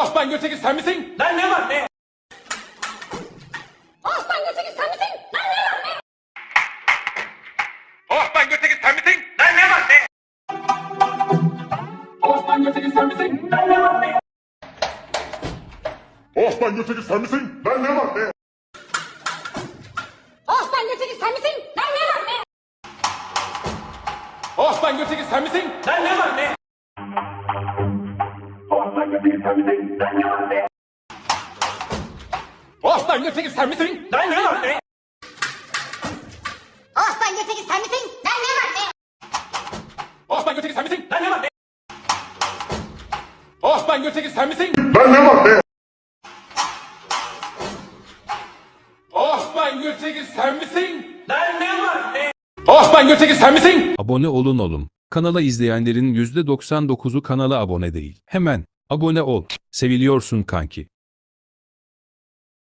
Osman Gültekin sen misin? Lan ne var ne? Osman Gültekin sen misin? Lan ne var ne? Osman Gültekin sen misin? Lan ne var ne? Osman Gültekin sen misin? Lan ne var ne? Osman Gültekin sen misin? Ben ne var ne? Osman Gültekin sen misin? Lan ne var ne? Osman Gültekin sen misin? Lan ne var ne? Osman Gültekin sen misin? Lan ne var ne? Osman Gültekin sen misin? Lan ne var ne? Osman Gültekin sen misin? Lan ne var ne? Osman Gültekin sen misin? Ben ne var ne? Osman Gültekin sen misin? Lan ne var ne? Osman Gültekin sen misin? Abone olun oğlum. Kanala izleyenlerin %99'u kanala abone değil. Hemen abone ol. Seviliyorsun kanki.